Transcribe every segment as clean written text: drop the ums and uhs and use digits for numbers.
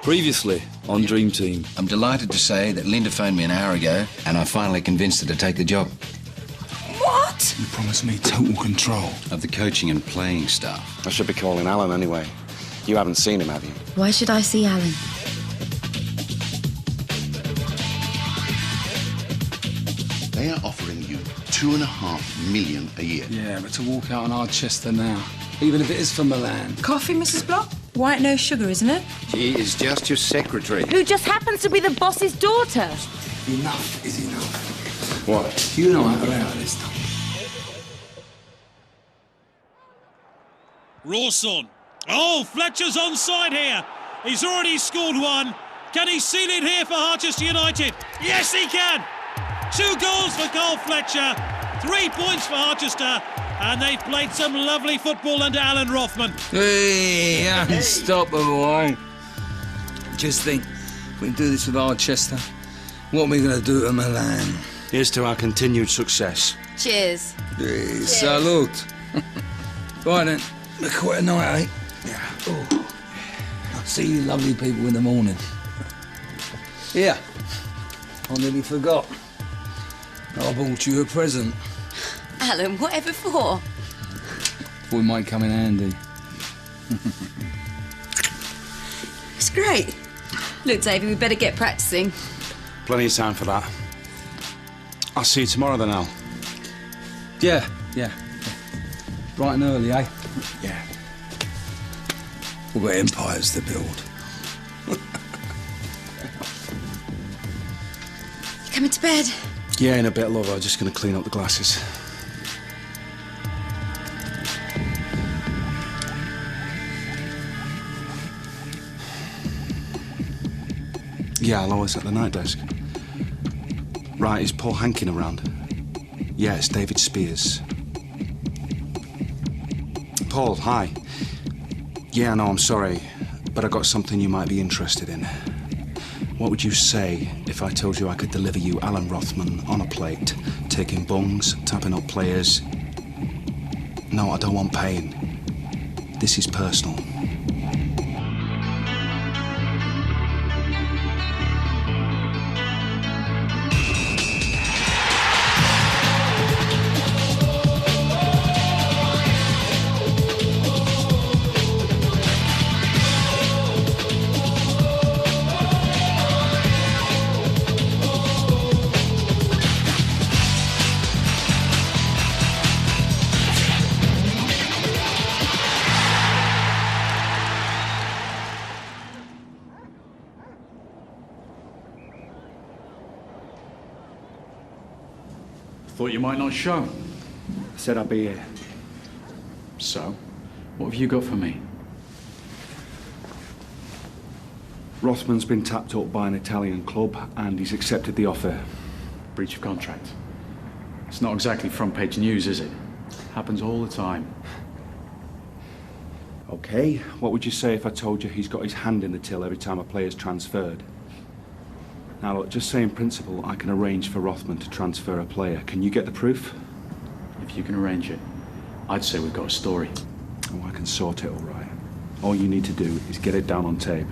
Previously on Dream Team. I'm delighted to say that Linda phoned me an hour ago and I finally convinced her to take the job. What? You promised me total control. Of the coaching and playing staff. I should be calling Alan anyway. You haven't seen him, have you? Why should I see Alan? They are offering you $2.5 million a year. Yeah, but to walk out on Archester now, even if it is for Milan. Coffee, Mrs. Block? White, no sugar, isn't it? She is just your secretary. Who just happens to be the boss's daughter. Enough is enough. What? You know how to out this stuff. Rawson. Oh, Fletcher's onside here. He's already scored one. Can he seal it here for Harchester United? Yes, he can. 2 goals for Carl Fletcher. 3 points for Harchester. And they've played some lovely football under Alan Rothman. Hey, unstoppable. Just think, if we can do this with Archester, what are we going to do to Milan? Here's to our continued success. Cheers. Hey, salute. Right then, quite a night, eh? Yeah. Oh. I'll see you lovely people in the morning. Yeah, I nearly forgot. I bought you a present. Alan, whatever for? Thought it might come in handy. It's great. Look, Davey, we better get practicing. Plenty of time for that. I'll see you tomorrow then, Al. Yeah. Bright and early, eh? Yeah. We've got empires to build. You coming to bed? Yeah, in a bit, love. I'm just going to clean up the glasses. Yeah, Lois at the night desk. Right, is Paul Hankin around? Yeah, it's David Spears. Paul, hi. Yeah, no, I'm sorry, but I got something you might be interested in. What would you say if I told you I could deliver you Alan Rothman on a plate, taking bungs, tapping up players? No, I don't want pain. This is personal. Thought you might not show. Said I'd be here. So, what have you got for me? Rothman's been tapped up by an Italian club and he's accepted the offer. Breach of contract. It's not exactly front page news, is it? Happens all the time. Okay, what would you say if I told you he's got his hand in the till every time a player's transferred? Now look, just say in principle I can arrange for Rothman to transfer a player. Can you get the proof? If you can arrange it, I'd say we've got a story. Oh, I can sort it all right. All you need to do is get it down on tape.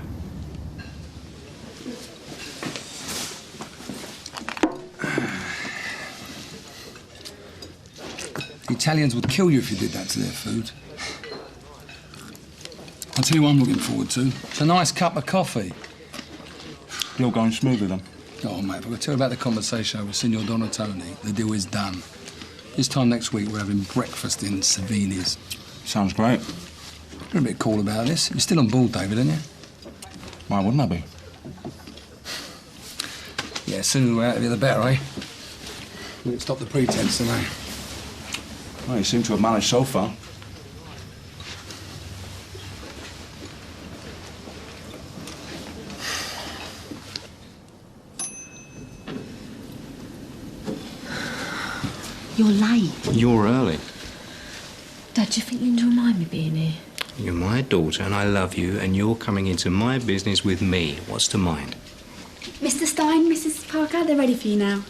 The Italians would kill you if you did that to their food. I'll tell you what I'm looking forward to. It's a nice cup of coffee. You're going smoothly then? Oh, mate, if I could tell you about the conversation with Signor Donatoni, the deal is done. This time next week, we're having breakfast in Savini's. Sounds great. You're a bit cool about this. You're still on board, David, aren't you? Why wouldn't I be? Yeah, sooner we're out of here, the better, eh? We'll stop the pretense, eh? Well, you seem to have managed so far. You're late. You're early. Dad, do you think you don't mind me being here? You're my daughter and I love you and you're coming into my business with me. What's to mind? Mr. Stein, Mrs. Parker, they're ready for you now.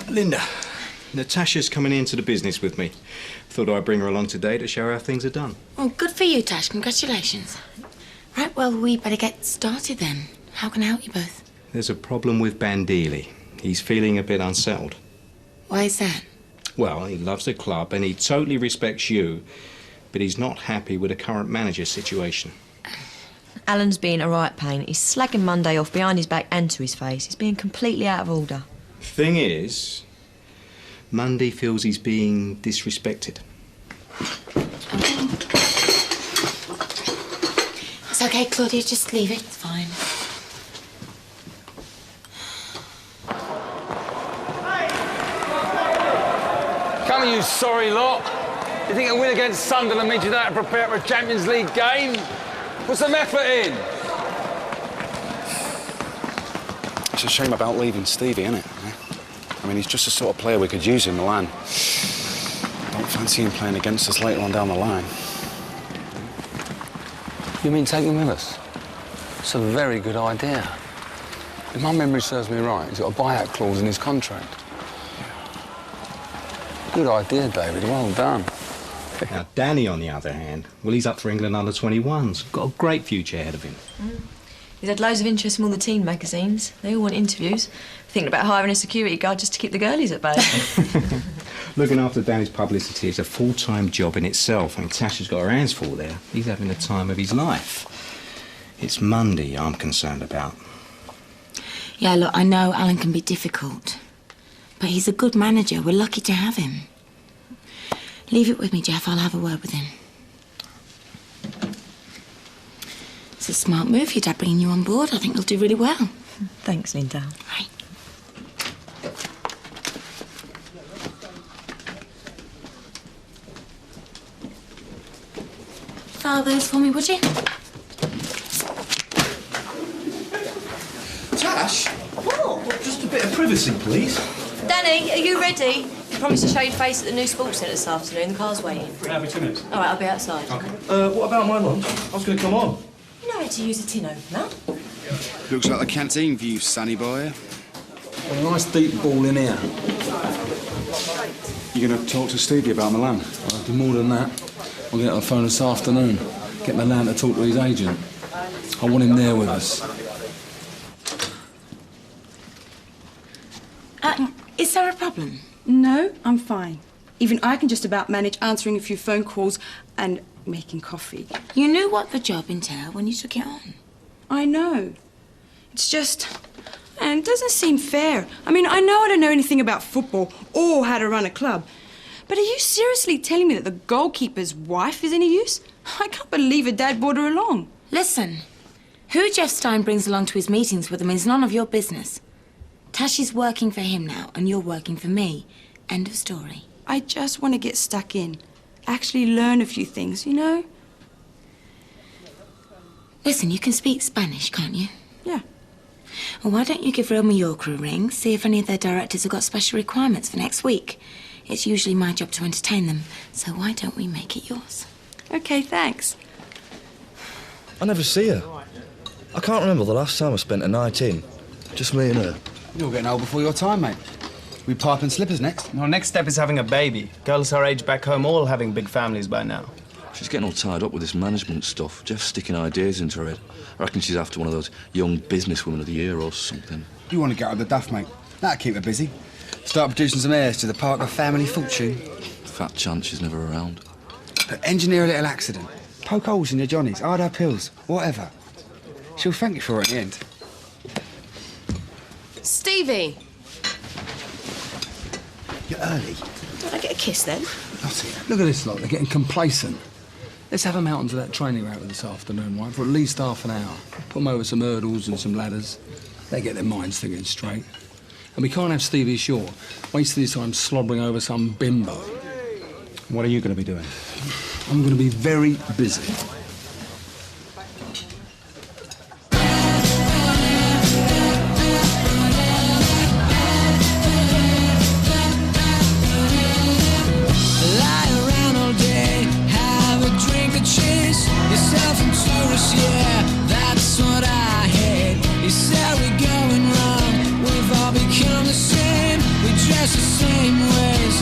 Linda, Natasha's coming into the business with me. Thought I'd bring her along today to show her how things are done. Well, good for you, Tash. Congratulations. Right, well, we better get started then. How can I help you both? There's a problem with Bandili. He's feeling a bit unsettled. Why is that? Well, he loves the club and he totally respects you, but he's not happy with the current manager's situation. Alan's being a right pain. He's slagging Monday off behind his back and to his face. He's being completely out of order. Thing is, Monday feels he's being disrespected. It's okay, Claudia, just leave it. It's fine. Come on, you sorry lot. You think a win against Sunderland means you don't have to prepare for a Champions League game? Put some effort in. It's a shame about leaving Stevie, isn't it? I mean, he's just the sort of player we could use in Milan. Don't fancy him playing against us later on down the line. You mean take him with us? It's a very good idea. If my memory serves me right, he's got a buyout clause in his contract. Good idea, David. Well done. Now, Danny, on the other hand, well, he's up for England under-21s. Got a great future ahead of him. He's had loads of interest from all the teen magazines. They all want interviews. Thinking about hiring a security guard just to keep the girlies at bay. Looking after Danny's publicity is a full-time job in itself, and Tasha's got her hands full there. He's having the time of his life. It's Monday I'm concerned about. Yeah, look, I know Alan can be difficult, but he's a good manager. We're lucky to have him. Leave it with me, Jeff. I'll have a word with him. It's a smart move, your dad bringing you on board. I think you'll do really well. Thanks, Linda. Right. File those for me, would you? Tash? What? Just a bit of privacy, please. Danny, are you ready? You promised to show your face at the new sports centre this afternoon. The car's waiting. Have 2 minutes. All right, I'll be outside. OK. What about my lunch? I was going to come on. You know how to use a tin opener. Looks like the canteen view, Sonny boy. A nice deep ball in here. You going to talk to Stevie about Milan? I'll do more than that. I'll get on the phone this afternoon. Get Milan to talk to his agent. I want him there with us. Is there a problem? No, I'm fine. Even I can just about manage answering a few phone calls and making coffee. You knew what the job entailed when you took it on. I know. It's just... And it doesn't seem fair. I mean, I know I don't know anything about football or how to run a club. But are you seriously telling me that the goalkeeper's wife is any use? I can't believe her dad brought her along. Listen, who Jeff Stein brings along to his meetings with him is none of your business. Tash is working for him now, and you're working for me. End of story. I just want to get stuck in. Actually learn a few things, you know? Listen, you can speak Spanish, can't you? Yeah. Well, why don't you give Real Mallorca a ring, see if any of their directors have got special requirements for next week? It's usually my job to entertain them, so why don't we make it yours? OK, thanks. I never see her. I can't remember the last time I spent a night in. Just me and her. You're getting old before your time, mate. We pipe and slippers next. Our next step is having a baby. Girls our age back home all having big families by now. She's getting all tied up with this management stuff. Jeff's sticking ideas into her head. I reckon she's after one of those young businesswomen of the year or something. You want to get out of the duff, mate. That'll keep her busy. Start producing some heirs to the Parker family fortune. Fat chance she's never around. But engineer a little accident. Poke holes in your johnnies, hide her pills, whatever. She'll thank you for it in the end. Stevie! You're early. Did I get a kiss then? Look at this lot, they're getting complacent. Let's have them out onto that training route this afternoon, right, for at least half an hour. Put them over some hurdles and some ladders. They get their minds thinking straight. And we can't have Stevie Shaw wasting his time slobbering over some bimbo. What are you going to be doing? I'm going to be very busy. The same ways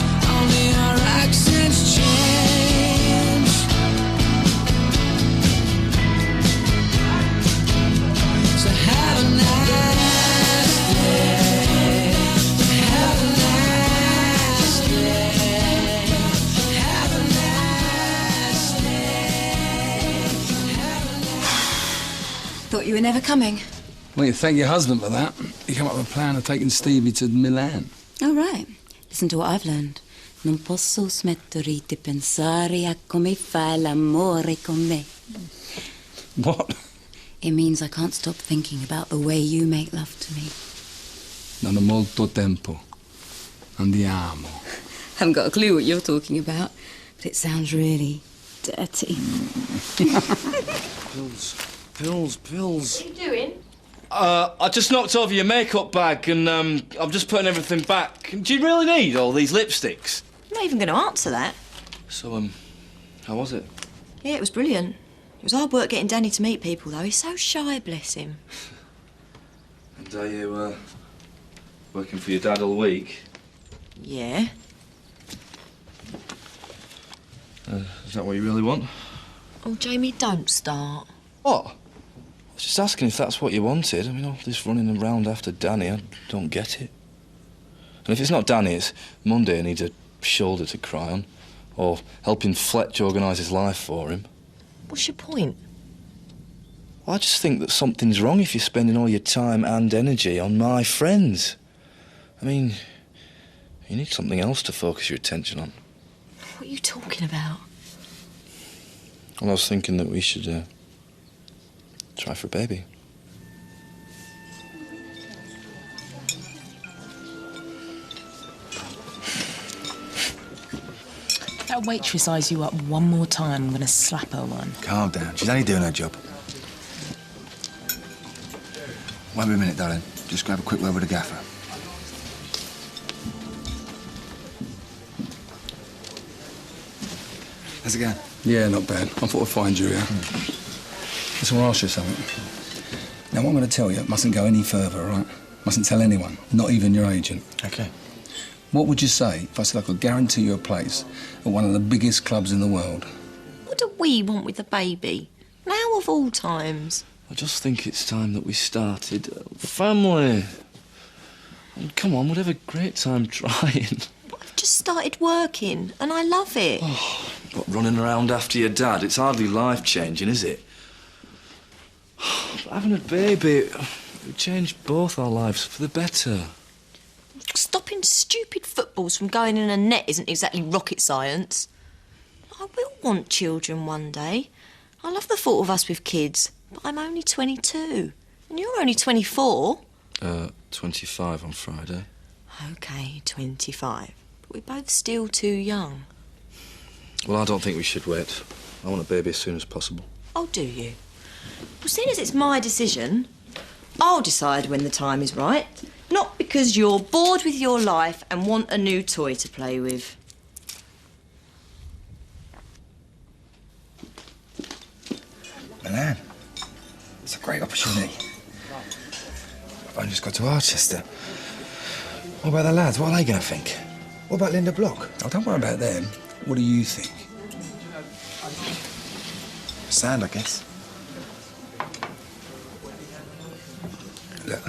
thought you were never coming. Well, you thank your husband for that. He came up with a plan of taking Stevie to Milan. Oh, right. Listen to what I've learned. Non posso smettere di pensare a come fai l'amore con me. What? It means I can't stop thinking about the way you make love to me. Non ho molto tempo. Andiamo. Haven't got a clue what you're talking about, but it sounds really dirty. Pills. What are you doing? I just knocked over your makeup bag and I'm just putting everything back. Do you really need all these lipsticks? I'm not even going to answer that. So, how was it? Yeah, it was brilliant. It was hard work getting Danny to meet people, though. He's so shy, bless him. And are you, working for your dad all week? Yeah. Is that what you really want? Oh, Jamie, don't start. What? I was just asking if that's what you wanted. I mean, all this running around after Danny, I don't get it. And if it's not Danny, it's Monday and needs a shoulder to cry on. Or helping Fletch organise his life for him. What's your point? Well, I just think that something's wrong if you're spending all your time and energy on my friends. I mean, you need something else to focus your attention on. What are you talking about? Well, I was thinking that we should, try for a baby. If that waitress eyes you up one more time, I'm gonna slap her one. Calm down. She's only doing her job. Wait a minute, darling. Just grab a quick word with the gaffer. How's it going? Yeah, not bad. I thought I'd find you here. Just want to ask you something. Now, what I'm going to tell you mustn't go any further, all right? Mustn't tell anyone, not even your agent. Okay. What would you say if I said I could guarantee you a place at one of the biggest clubs in the world? What do we want with a baby? Now of all times. I just think it's time that we started a family. And come on, we'd have a great time trying. I've just started working, and I love it. But running around after your dad, it's hardly life-changing, is it? But having a baby, it would change both our lives for the better. Stopping stupid footballs from going in a net isn't exactly rocket science. I will want children one day. I love the thought of us with kids, but I'm only 22. And you're only 24. 25 on Friday. OK, 25. But we're both still too young. Well, I don't think we should wait. I want a baby as soon as possible. Oh, do you? Well, seeing as it's my decision, I'll decide when the time is right. Not because you're bored with your life and want a new toy to play with. Milan. It's a great opportunity. I've only just got to Archester. What about the lads? What are they going to think? What about Linda Block? Oh, don't worry about them. What do you think? Sand, I guess. Look,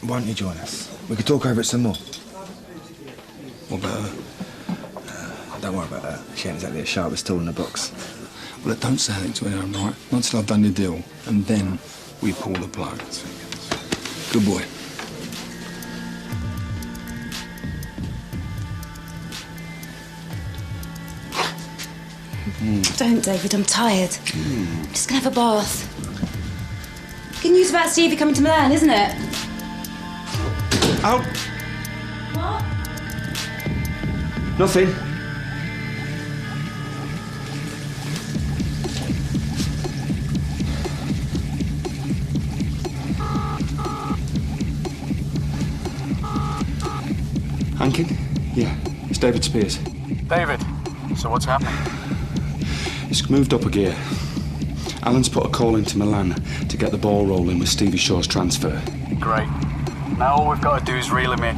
why don't you join us? We could talk over it some more. What about her? Don't worry about her. She ain't exactly the sharpest tool in the box. Well, look, don't say anything to anyone, right? Not till I've done the deal, and then we pull the plug. Good boy. Don't, David, I'm tired. I'm just gonna have a bath. Good news about Stevie coming to Milan, isn't it? Out. What? Nothing. Hankin? Yeah, it's David Spears. David, so what's happening? It's moved up a gear. Alan's put a call into Milan to get the ball rolling with Stevie Shaw's transfer. Great. Now all we've got to do is reel him in.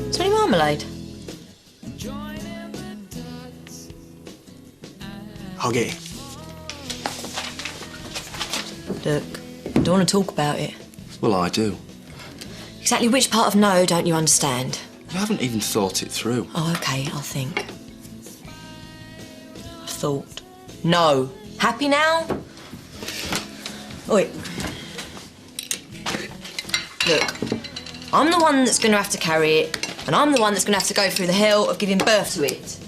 Is there any marmalade? I'll get it. Look, I don't want to talk about it. Well, I do. Exactly which part of no don't you understand? You haven't even thought it through. Oh, OK, I'll think. I've thought. No. Happy now? Oi. Look, I'm the one that's going to have to carry it, and I'm the one that's going to have to go through the hell of giving birth to it.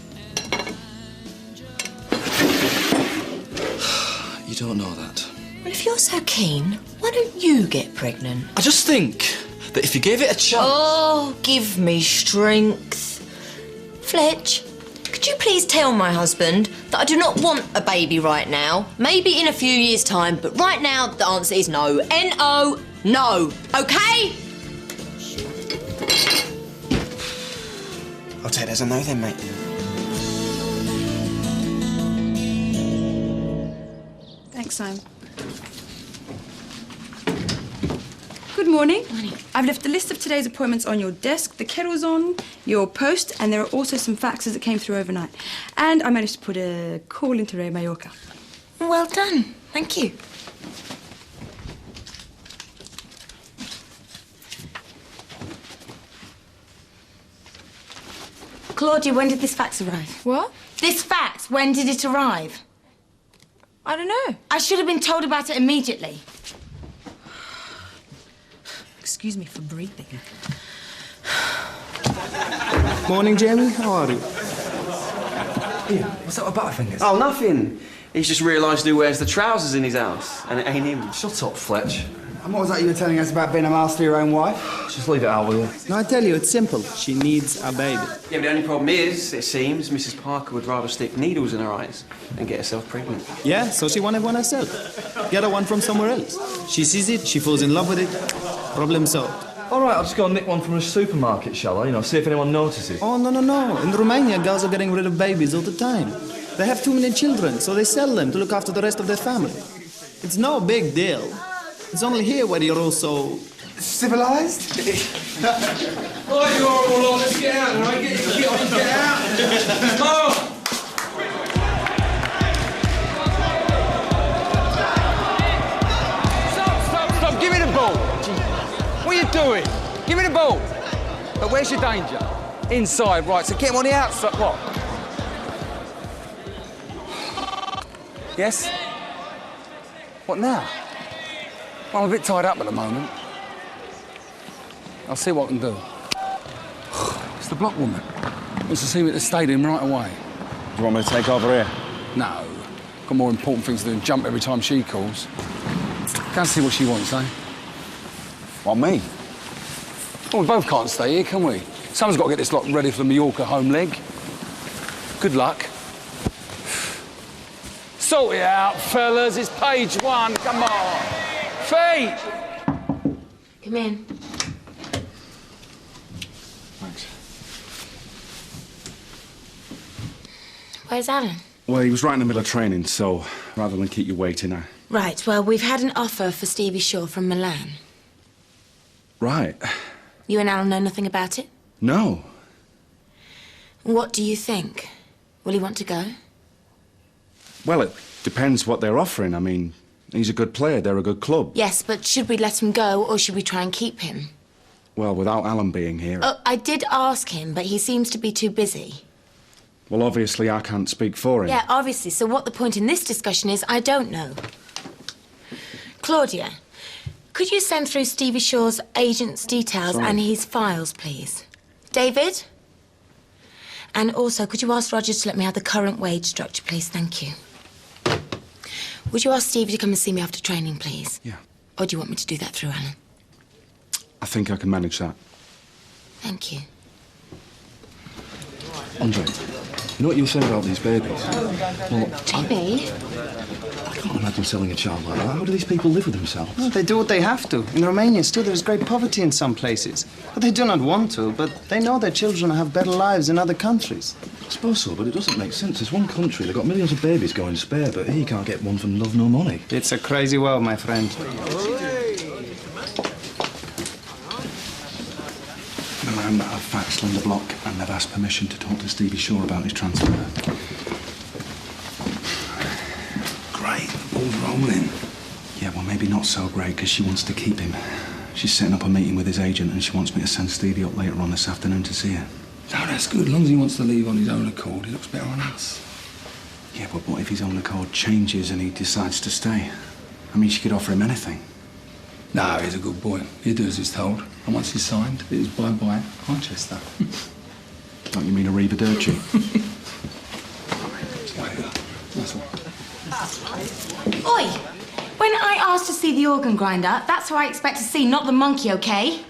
You don't know that. Well, if you're so keen, why don't you get pregnant? I just think that if you gave it a chance... Oh, give me strength. Fletch, could you please tell my husband that I do not want a baby right now? Maybe in a few years' time, but right now the answer is no. N-O, no. OK? I'll take that as a no then, mate. Thanks, Simon. Good morning. Morning. I've left the list of today's appointments on your desk. The kettle's on your post, and there are also some faxes that came through overnight. And I managed to put a call into Ray Mallorca. Well done. Thank you. Claudia, when did this fax arrive? What? This fax, when did it arrive? I don't know. I should have been told about it immediately. Excuse me for breathing. Morning, Jamie. How are you? Ian, what's up with Butterfingers? Oh, nothing. He's just realised who wears the trousers in his house, and it ain't him. Shut up, Fletch. And what was that you were telling us about being a master of your own wife? Just leave it out, will you? No, I tell you, it's simple. She needs a baby. Yeah, but the only problem is, it seems, Mrs. Parker would rather stick needles in her eyes than get herself pregnant. Yeah, so she wanted one herself. Get her one from somewhere else. She sees it, she falls in love with it. Problem solved. All right, I'll just go and nick one from a supermarket, shall I? You know, see if anyone notices. Oh, no, no, no. In Romania, girls are getting rid of babies all the time. They have too many children, so they sell them to look after the rest of their family. It's no big deal. It's only here where you're all so... civilised? Oh, you horrible lot, let's get out, all right? Get your kit on and get out. Oh! Stop, give me the ball. What are you doing? Give me the ball. But where's your danger? Inside, right, so get him on the outside. What? Yes? What now? Well, I'm a bit tied up at the moment. I'll see what I can do. It's the block woman. Wants to see me at the stadium right away. Do you want me to take over here? No. Got more important things to do than jump every time she calls. Go and see what she wants, eh? What, me? Well, we both can't stay here, can we? Someone's got to get this lot ready for the Mallorca home leg. Good luck. Sort it out, fellas. It's page one. Come on. Feet! Come in. Thanks. Where's Alan? Well, he was right in the middle of training, so rather than keep you waiting, I... Right, well, we've had an offer for Stevie Shaw from Milan. Right. You and Alan know nothing about it? No. What do you think? Will he want to go? Well, it depends what they're offering. I mean, he's a good player, they're a good club. Yes, but should we let him go or should we try and keep him? Well, without Alan being here... Oh, I did ask him, but he seems to be too busy. Well, obviously, I can't speak for him. Yeah, obviously. So what the point in this discussion is, I don't know. Claudia, could you send through Stevie Shaw's agent's details and his files, please? David? And also, could you ask Roger to let me have the current wage structure, please? Thank you. Would you ask Stevie to come and see me after training, please? Yeah. Or do you want me to do that through Alan? I think I can manage that. Thank you. Andre, you know what you were saying about these babies? Well, JB? I can't imagine selling a child like that. How do these people live with themselves? No, they do what they have to. In Romania, still, there's great poverty in some places. But they do not want to, but they know their children have better lives in other countries. I suppose so, but it doesn't make sense. There's one country, they've got millions of babies going spare, but here you can't get one for love nor money. It's a crazy world, my friend. Milan have faxed Linda Block and they've asked permission to talk to Stevie Shaw about his transfer. Great, the ball's rolling. Yeah, well, maybe not so great, because she wants to keep him. She's setting up a meeting with his agent and she wants me to send Stevie up later on this afternoon to see her. No, that's good. As long as he wants to leave on his own accord, he looks better on us. Yeah, but what if his own accord changes and he decides to stay? I mean, she could offer him anything. No, he's a good boy. He'll do as he's told. And once he's signed, it is bye-bye Harchester. Don't you mean arrivederci? Oi! When I asked to see the organ grinder, that's who I expect to see, not the monkey, OK?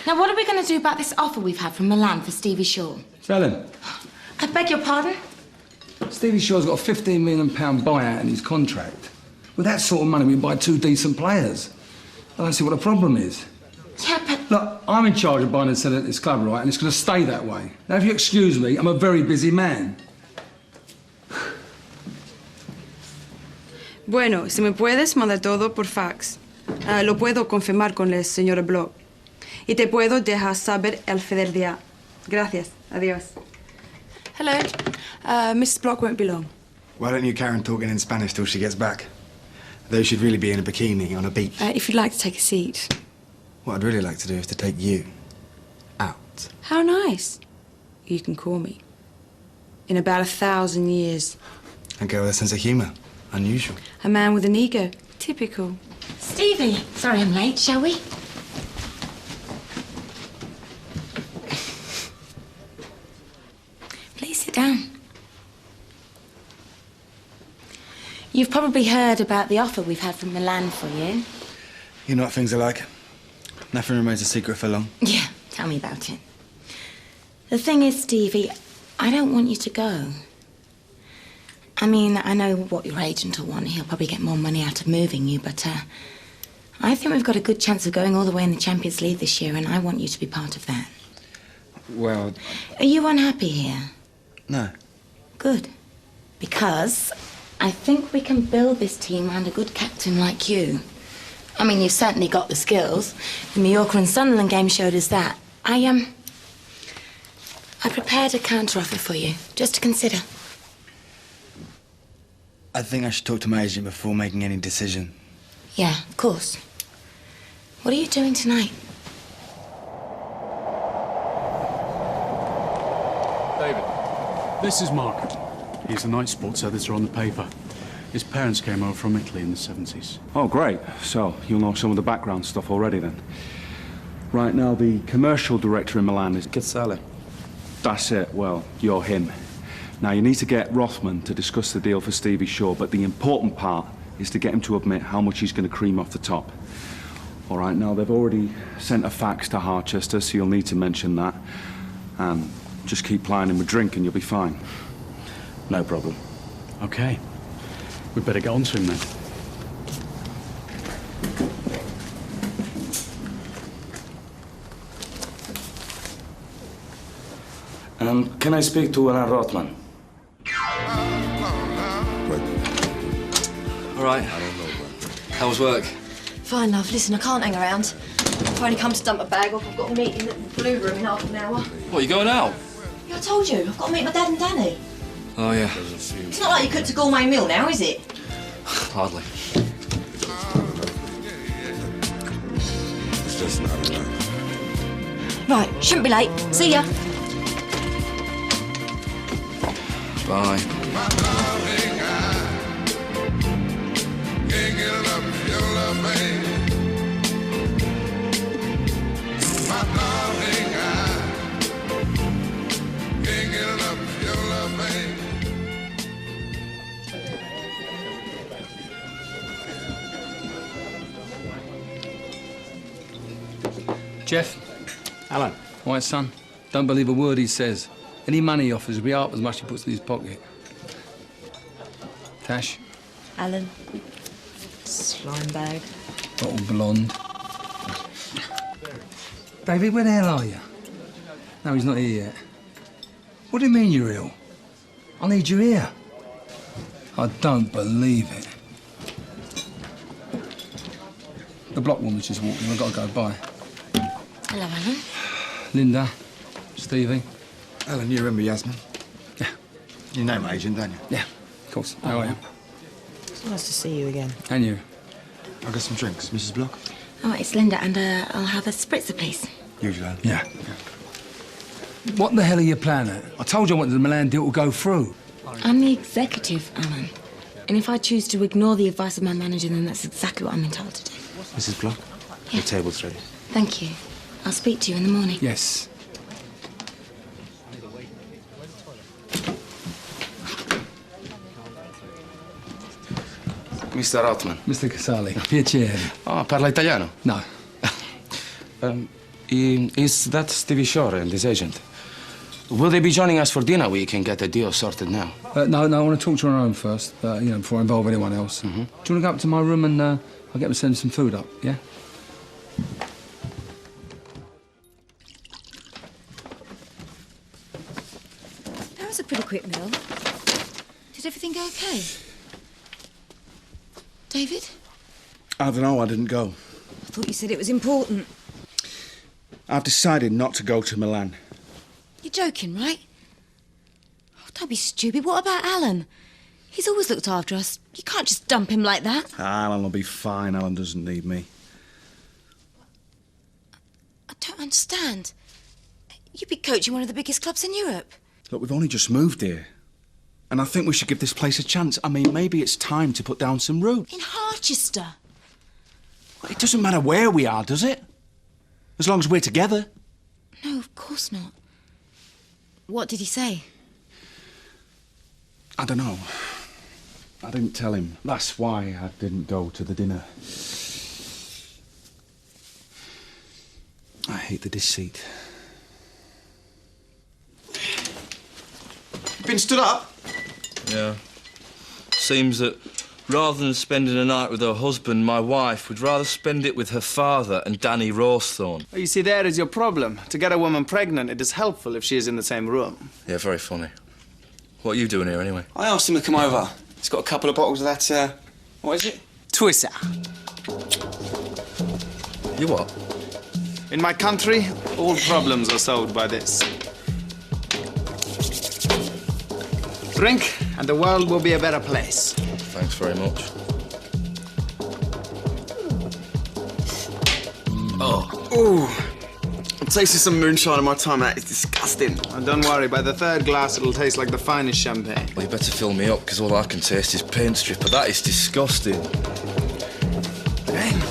Now, what are we going to do about this offer we've had from Milan for Stevie Shaw? Sell him. I beg your pardon? Stevie Shaw's got a £15 million buyout in his contract. With that sort of money, we can buy 2 decent players. I don't see what the problem is. Yeah, but... Look, I'm in charge of buying and selling at this club, right? And it's going to stay that way. Now, if you excuse me, I'm a very busy man. Bueno, si me puedes, manda todo por fax. Lo puedo confirmar con la señora Block. Y te puedo dejar saber el final día. Gracias. Adiós. Hello. Mrs. Block won't be long. Why don't you carry on talking in Spanish till she gets back? Though she'd really be in a bikini on a beach. If you'd like to take a seat. What I'd really like to do is to take you out. How nice. You can call me. In about 1,000 years. A girl with a sense of humour. Unusual. A man with an ego. Typical. Stevie, sorry I'm late, shall we? Please sit down. You've probably heard about the offer we've had from Milan for you. You know what things are like. Nothing remains a secret for long. Yeah, tell me about it. The thing is, Stevie, I don't want you to go. I mean, I know what your agent will want. He'll probably get more money out of moving you, but I think we've got a good chance of going all the way in the Champions League this year, and I want you to be part of that. Well... Are you unhappy here? No. Good. Because I think we can build this team around a good captain like you. I mean, you've certainly got the skills. The Mallorca and Sunderland game showed us that. I prepared a counter-offer for you, just to consider. I think I should talk to my agent before making any decision. Yeah, of course. What are you doing tonight? David, this is Mark. He's the night sports editor on the paper. His parents came over from Italy in the 70s. Oh, great. So, you'll know some of the background stuff already, then. Right now, the commercial director in Milan is... Casale. That's it. Well, you're him. Now, you need to get Rothman to discuss the deal for Stevie Shaw, but the important part is to get him to admit how much he's going to cream off the top. All right, now, they've already sent a fax to Harchester, so you'll need to mention that. And just keep plying him with drink and you'll be fine. No problem. OK. We'd better get on to him, then. Can I speak to Alan Rothman? All right. How was work? Fine, love. Listen, I can't hang around. I've only come to dump a bag off. I've got a meeting at the Blue Room in half an hour. What, you going out? Yeah, I told you. I've got to meet my dad and Danny. Oh, yeah. It's not like you cooked a gourmet meal now, is it? Hardly. It's just not enough. Right, shouldn't be late. See ya. Bye. Jeff? Alan? All right, son. Don't believe a word he says. Any money he offers will be half as much he puts in his pocket. Tash? Alan. Slime bag. Bottle blonde. David, where the hell are you? No, he's not here yet. What do you mean you're ill? I need you here. I don't believe it. The block woman's just walking. I've got to go. Bye. Hello, Alan. Linda. Stevie. Alan, you remember Yasmin? Yeah. You know my agent, don't you? Yeah, of course. How are you? It's nice to see you again. And you? I'll get some drinks. Mrs. Block? Oh, it's Linda, and I'll have a spritzer, please. Usually. Yeah. What the hell are you planning? I told you I wanted the Milan deal to go through. I'm the executive, Alan. And if I choose to ignore the advice of my manager, then that's exactly what I'm entitled to do. Mrs. Block, Yeah. the table's ready. Thank you. I'll speak to you in the morning. Yes. Mr. Rothman. Mr. Casali, piacere. Oh, parla italiano? No. Is that Stevie Shore and his agent? Will they be joining us for dinner? We can get the deal sorted now. No, I want to talk to her own first, before I involve anyone else. Do you want to go up to my room and I'll get them to send some food up, yeah? That was a pretty quick meal. Did everything go okay? David? I don't know, I didn't go. I thought you said it was important. I've decided not to go to Milan. You're joking, right? Oh, don't be stupid. What about Alan? He's always looked after us. You can't just dump him like that. Alan will be fine. Alan doesn't need me. I don't understand. You'd be coaching one of the biggest clubs in Europe. Look, we've only just moved here. And I think we should give this place a chance. I mean, maybe it's time to put down some roots. In Harchester. Well, it doesn't matter where we are, does it? As long as we're together. No, of course not. What did he say? I don't know. I didn't tell him. That's why I didn't go to the dinner. I hate the deceit. Been stood up? Yeah. Seems that rather than spending a night with her husband, my wife would rather spend it with her father and Danny Rawsthorne. You see, there is your problem. To get a woman pregnant, it is helpful if she is in the same room. Yeah, very funny. What are you doing here, anyway? I asked him to come over. He's got a couple of bottles of that, what is it? Twisser. You what? In my country, all problems are solved by this. Drink, and the world will be a better place. Thanks very much. Oh. Ooh. I'm tasting some moonshine in my time out. It's disgusting. And don't worry, by the third glass, it'll taste like the finest champagne. Well, you better fill me up, because all I can taste is paint stripper. That is disgusting. Damn.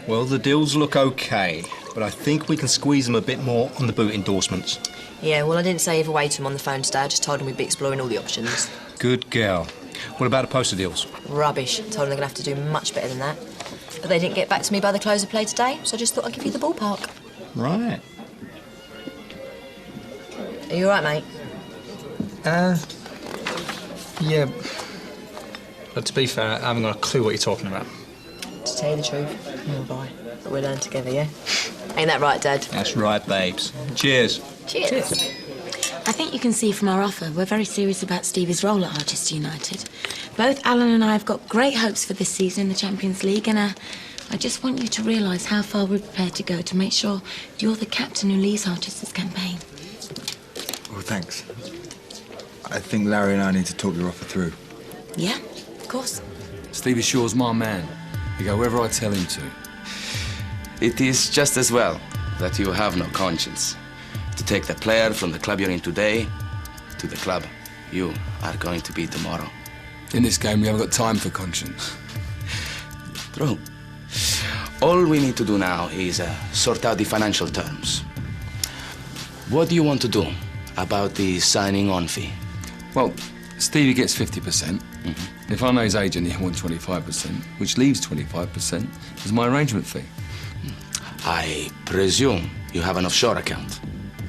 Well, the deals look okay, but I think we can squeeze them a bit more on the boot endorsements. Yeah, well, I didn't say either way to him on the phone today. I just told him we'd be exploring all the options. Good girl. What about the poster deals? Rubbish. Told him they're going to have to do much better than that. But they didn't get back to me by the close of play today, so I just thought I'd give you the ballpark. Right. Are you all right, mate? Yeah. But to be fair, I haven't got a clue what you're talking about. To tell you the truth, oh boy. But we'll learn together, yeah? Ain't that right, Dad? That's right, babes. Cheers. Cheers. I think you can see from our offer we're very serious about Stevie's role at Harchester United. Both Alan and I have got great hopes for this season in the Champions League, and I just want you to realise how far we're prepared to go to make sure you're the captain who leads Harchester's campaign. Oh, thanks. I think Larry and I need to talk your offer through. Yeah, of course. Stevie Shore's my man. He go wherever I tell him to. It is just as well that you have no conscience. To take the player from the club you're in today to the club you are going to be tomorrow. In this game, we haven't got time for conscience. True. All we need to do now is sort out the financial terms. What do you want to do about the signing-on fee? Well, Stevie gets 50%. If I know his agent, he wants 25%, which leaves 25% as my arrangement fee. I presume you have an offshore account.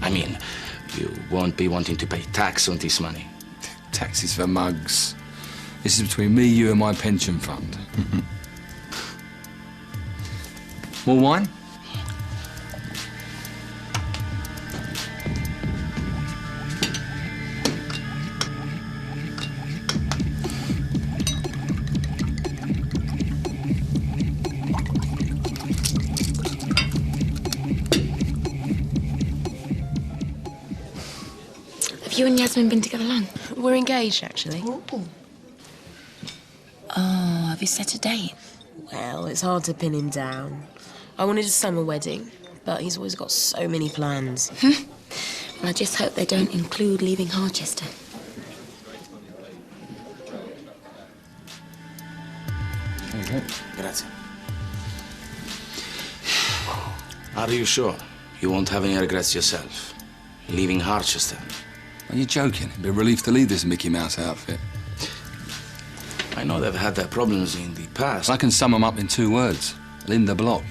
I mean, you won't be wanting to pay tax on this money. Taxes for mugs. This is between me, you, and my pension fund. More wine? Have you and Yasmin been together long? We're engaged, actually. Oh, have you set a date? Well, it's hard to pin him down. I wanted a summer wedding, but he's always got so many plans. Well, I just hope they don't include leaving Harchester. There you go. Grazie. Are you sure you won't have any regrets yourself? Leaving Harchester? Are you joking? It'd be a relief to leave this Mickey Mouse outfit. I know they've had their problems in the past. I can sum them up in 2 words. Linda Block.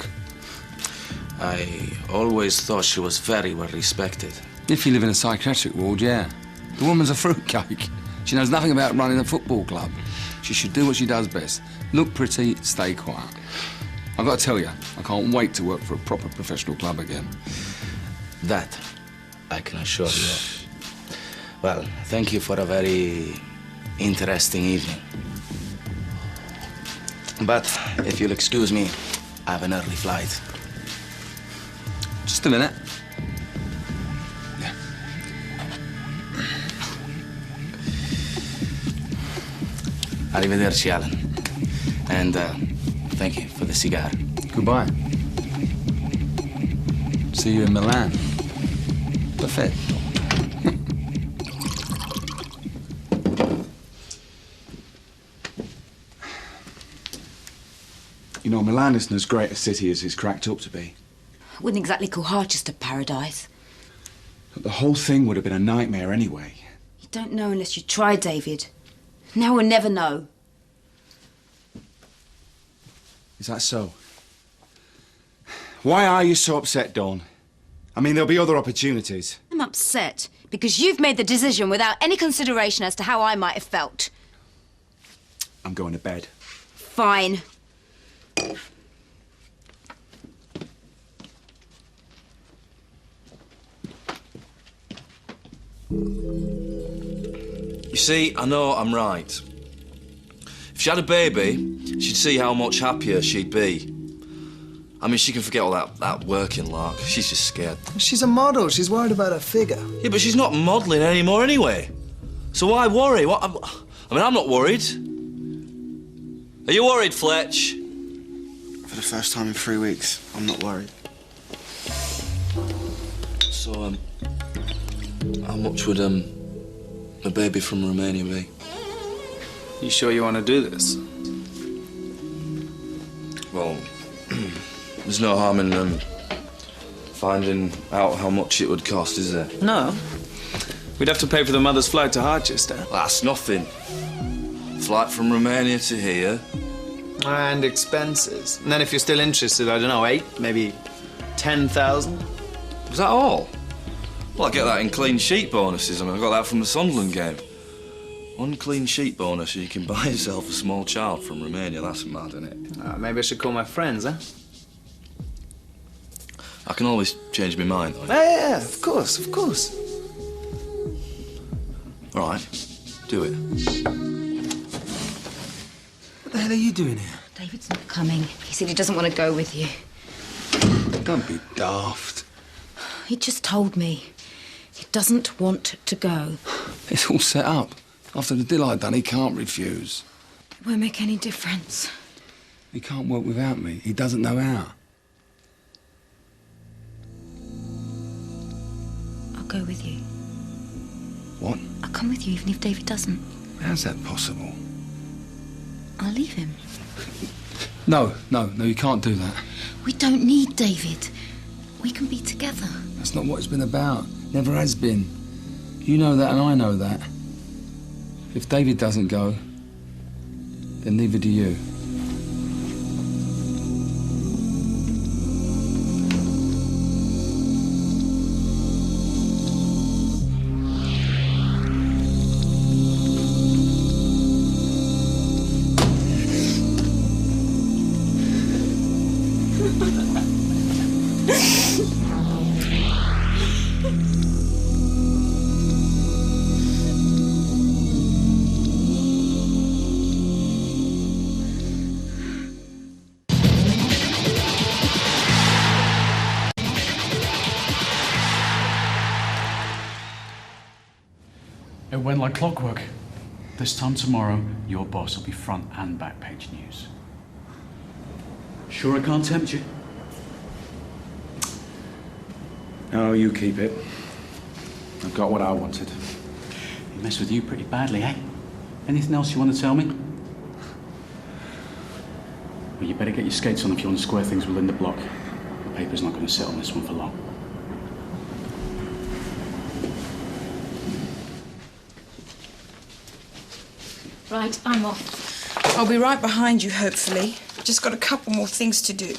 I always thought she was very well respected. If you live in a psychiatric ward, yeah. The woman's a fruitcake. She knows nothing about running a football club. She should do what she does best. Look pretty, stay quiet. I've got to tell you, I can't wait to work for a proper professional club again. That I can assure you. Well, thank you for a very interesting evening. But if you'll excuse me, I have an early flight. Just a minute. Yeah. Arrivederci, Alan. And thank you for the cigar. Goodbye. See you in Milan. Perfetto. You know, Milan isn't as great a city as it's cracked up to be. I wouldn't exactly call Harchester paradise. But the whole thing would have been a nightmare anyway. You don't know unless you try, David. Now we'll never know. Is that so? Why are you so upset, Dawn? I mean, there'll be other opportunities. I'm upset because you've made the decision without any consideration as to how I might have felt. I'm going to bed. Fine. You see, I know I'm right. If she had a baby, she'd see how much happier she'd be. I mean, she can forget all that working lark. She's just scared. She's a model. She's worried about her figure. Yeah, but she's not modelling anymore anyway. So why worry? What? I mean, I'm not worried. Are you worried, Fletch? For the first time in 3 weeks, I'm not worried. So, how much would, a baby from Romania be? You sure you want to do this? Well, there's no harm in, finding out how much it would cost, is there? No. We'd have to pay for the mother's flight to Harchester. That's nothing. Flight from Romania to here. And expenses. And then if you're still interested, I don't know, 8, maybe 10,000? Was that all? Well, I get that in clean sheet bonuses. I mean, I got that from the Sunderland game. 1 clean sheet bonus, you can buy yourself a small child from Romania. That's mad, isn't it? Maybe I should call my friends, huh? I can always change my mind, though. Yeah, of course, of course. All right, do it. What the hell are you doing here? David's not coming. He said he doesn't want to go with you. Don't be daft. He just told me. He doesn't want to go. It's all set up. After the deal I've done, he can't refuse. It won't make any difference. He can't work without me. He doesn't know how. I'll go with you. What? I'll come with you even if David doesn't. How's that possible? I'll leave him. No, you can't do that. We don't need David. We can be together. That's not what it's been about. Never has been. You know that and I know that. If David doesn't go, then neither do you. It went like clockwork. This time tomorrow, your boss will be front and back page news. Sure I can't tempt you? No, you keep it. I've got what I wanted. He messed with you pretty badly, eh? Anything else you want to tell me? Well, you better get your skates on if you want to square things with Linda Block. The paper's not going to sit on this one for long. Right, I'm off. I'll be right behind you, hopefully. Just got a couple more things to do.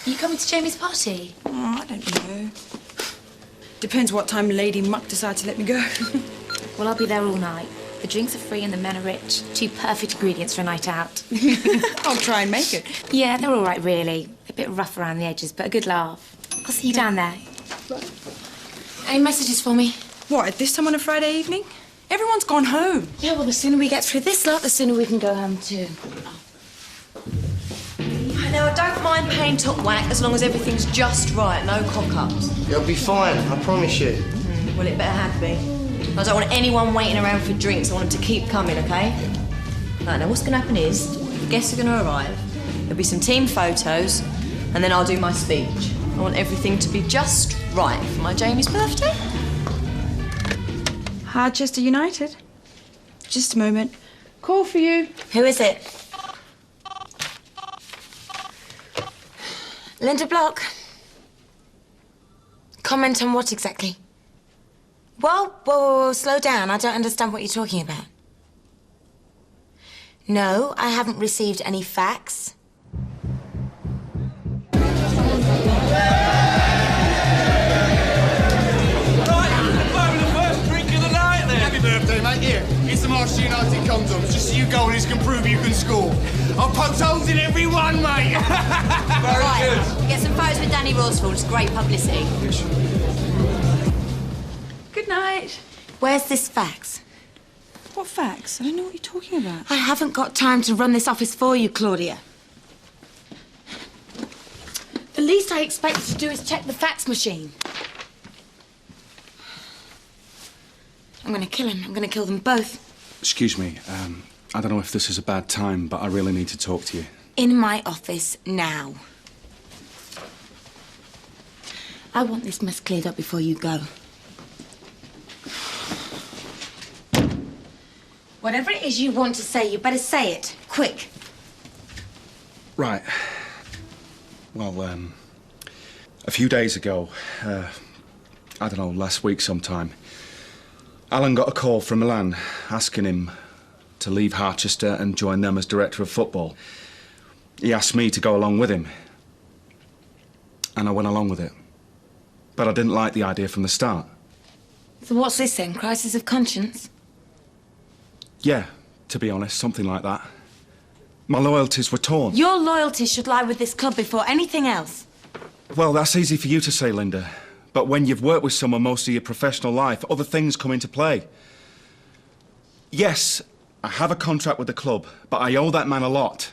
You coming to Jamie's party? Oh, I don't know. Depends what time Lady Muck decides to let me go. Well, I'll be there all night. The drinks are free and the men are rich. 2 perfect ingredients for a night out. I'll try and make it. Yeah, they're all right, really. A bit rough around the edges, but a good laugh. I'll see you down there. Any messages for me? What, at this time on a Friday evening? Everyone's gone home. Yeah, well, the sooner we get through this lot, the sooner we can go home too. Now, I don't mind paying top whack as long as everything's just right, no cock-ups. It'll be fine, I promise you. Well, it better have be. I don't want anyone waiting around for drinks. I want them to keep coming, OK? Right, now, what's going to happen is, guests are going to arrive, there'll be some team photos, and then I'll do my speech. I want everything to be just right for my Jamie's birthday. Harchester United. Just a moment. Call for you. Who is it? Linda Block. Comment on what exactly? Whoa, slow down. I don't understand what you're talking about. No, I haven't received any fax. Here, it's some Manchester United condoms, just so you goalies can prove you can score. I've poked holes in every one, mate. Very good. Get some photos with Danny Rosford. It's great publicity. Good night. Where's this fax? What fax? I don't know what you're talking about. I haven't got time to run this office for you, Claudia. The least I expect you to do is check the fax machine. I'm going to kill him. I'm going to kill them both. Excuse me, I don't know if this is a bad time, but I really need to talk to you. In my office now. I want this mess cleared up before you go. Whatever it is you want to say, you better say it. Quick. Right. Well, a few days ago, I don't know, last week sometime, Alan got a call from Milan asking him to leave Harchester and join them as director of football. He asked me to go along with him. And I went along with it. But I didn't like the idea from the start. So what's this then? Crisis of conscience? Yeah, to be honest, something like that. My loyalties were torn. Your loyalties should lie with this club before anything else. Well, that's easy for you to say, Linda. But when you've worked with someone most of your professional life, other things come into play. Yes, I have a contract with the club, but I owe that man a lot.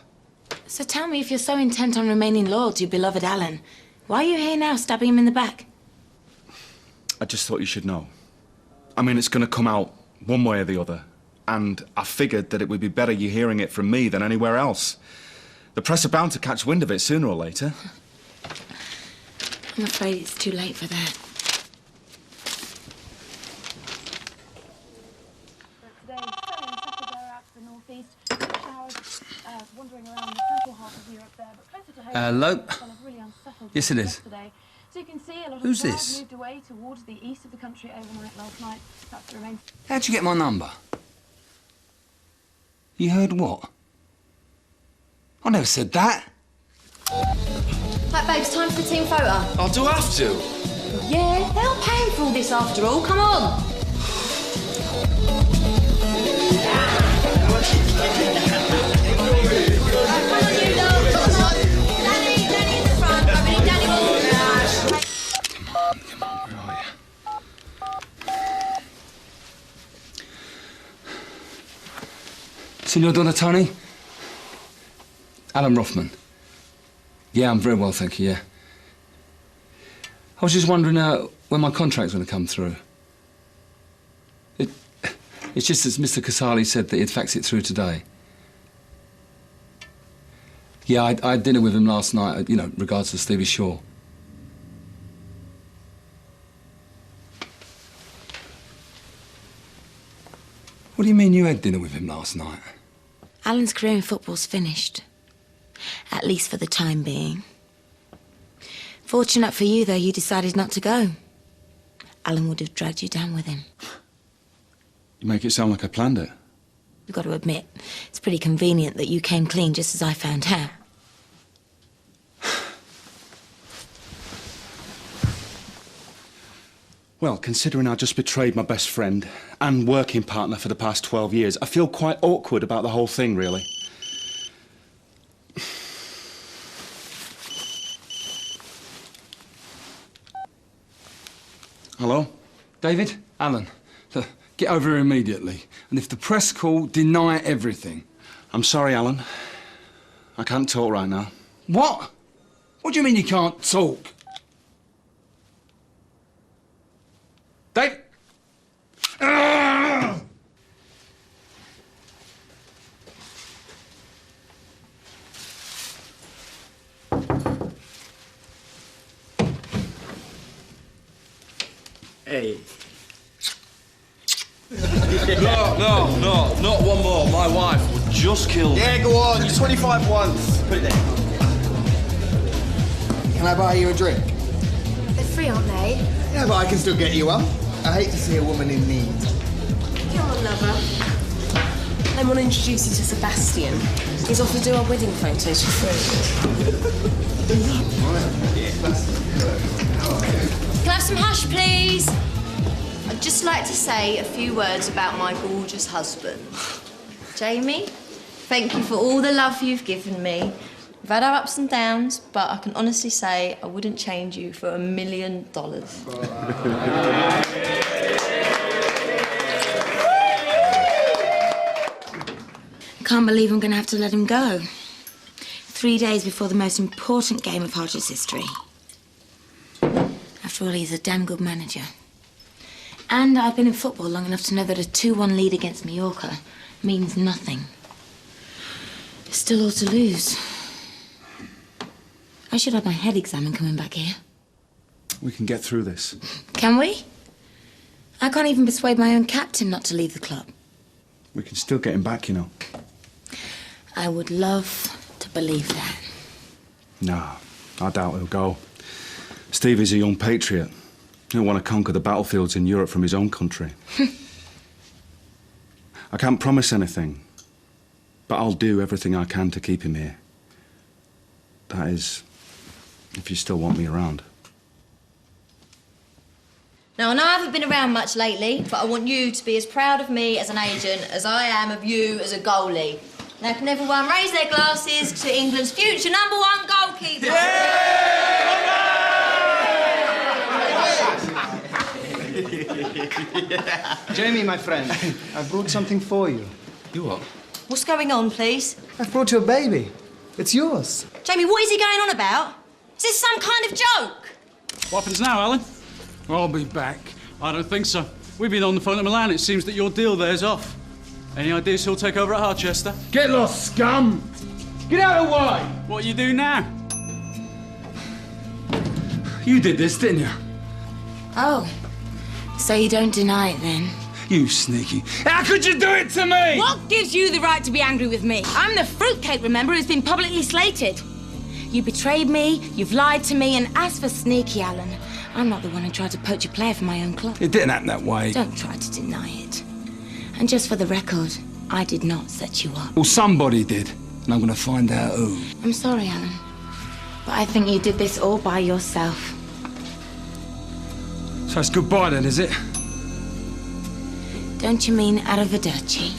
So tell me, if you're so intent on remaining loyal to your beloved Alan, why are you here now, stabbing him in the back? I just thought you should know. I mean, it's going to come out one way or the other. And I figured that it would be better you hearing it from me than anywhere else. The press are bound to catch wind of it sooner or later. I'm afraid it's too late for that. Hello? Yes, it is. So you can see a lot of Who's clouds this? moved away towards the east of the country overnight last night. That's the remains. How'd you get my number? You heard what? I never said that. Right, babes, time for the team photo. I do have to. Yeah, they're paying for all this after all. Come on. Signor Donatoni? Alan Rothman. Yeah, I'm very well, thank you, yeah. I was just wondering when my contract's going to come through. It's just as Mr. Casali said that he'd fax it through today. Yeah, I had dinner with him last night, regards to Stevie Shaw. What do you mean you had dinner with him last night? Alan's career in football's finished. At least for the time being. Fortunate for you, though, you decided not to go. Alan would have dragged you down with him. You make it sound like I planned it. You've got to admit, it's pretty convenient that you came clean just as I found out. Well, considering I just betrayed my best friend and working partner for the past 12 years, I feel quite awkward about the whole thing, really. Hello? David? Alan, look, get over here immediately. And if the press call, deny everything. I'm sorry, Alan. I can't talk right now. What? What do you mean you can't talk? Dave? Ah! Hey. No, not one more. My wife would just kill me. Yeah, go on. You're 25 once. Put it there. Can I buy you a drink? They're free, aren't they? Yeah, but I can still get you one. I hate to see a woman in need. Come on, lover. I want to introduce you to Sebastian. He's offered to do our wedding photos for free. Can I have some hush, please? I'd just like to say a few words about my gorgeous husband. Jamie, thank you for all the love you've given me. We've had our ups and downs, but I can honestly say I wouldn't change you for $1 million. Can't believe I'm going to have to let him go. 3 days before the most important game of Hodges' history. After all, he's a damn good manager. And I've been in football long enough to know that a 2-1 lead against Mallorca means nothing. Still all to lose. I should have my head examined coming back here. We can get through this. Can we? I can't even persuade my own captain not to leave the club. We can still get him back, you know. I would love to believe that. No, I doubt he'll go. Stevie's a young patriot. He'll want to conquer the battlefields in Europe from his own country. I can't promise anything, but I'll do everything I can to keep him here. That is, if you still want me around. Now, I know I haven't been around much lately, but I want you to be as proud of me as an agent as I am of you as a goalie. Now, can everyone raise their glasses to England's future #1 goalkeeper? Jamie, my friend, I brought something for you. You what? What's going on, please? I brought you a baby. It's yours. Jamie, what is he going on about? Is this some kind of joke? What happens now, Alan? I'll be back. I don't think so. We've been on the phone to Milan. It seems that your deal there's off. Any ideas who'll take over at Harchester? Get lost, scum! Get out of the way! What you do now? You did this, didn't you? Oh, so you don't deny it then? You sneaky. How could you do it to me? What gives you the right to be angry with me? I'm the fruitcake, remember, who's been publicly slated. You betrayed me, you've lied to me, and as for sneaky, Alan, I'm not the one who tried to poach a player from my own club. It didn't happen that way. Don't try to deny it. And just for the record, I did not set you up. Well, somebody did, and I'm going to find out who. I'm sorry, Alan, but I think you did this all by yourself. So it's goodbye then, is it? Don't you mean arrivederci?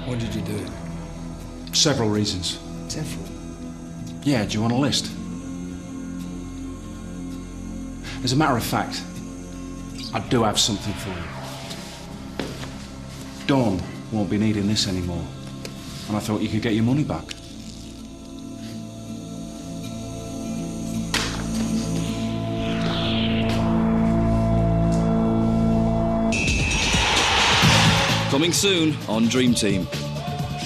Why did you do it? Several reasons. Several? Yeah, do you want a list? As a matter of fact, I do have something for you. Dawn won't be needing this anymore. And I thought you could get your money back. Coming soon on Dream Team.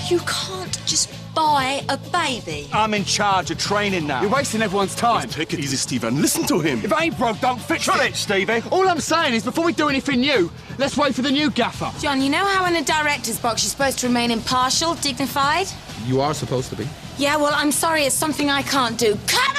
You can't just buy a baby. I'm in charge of training now. You're wasting everyone's time. Take it easy, Stephen. Listen to him. If it ain't broke, don't fix it, Stevie. All I'm saying is, before we do anything new, let's wait for the new gaffer. John, you know how in a director's box you're supposed to remain impartial, dignified? You are supposed to be. Yeah, well, I'm sorry, it's something I can't do. Cut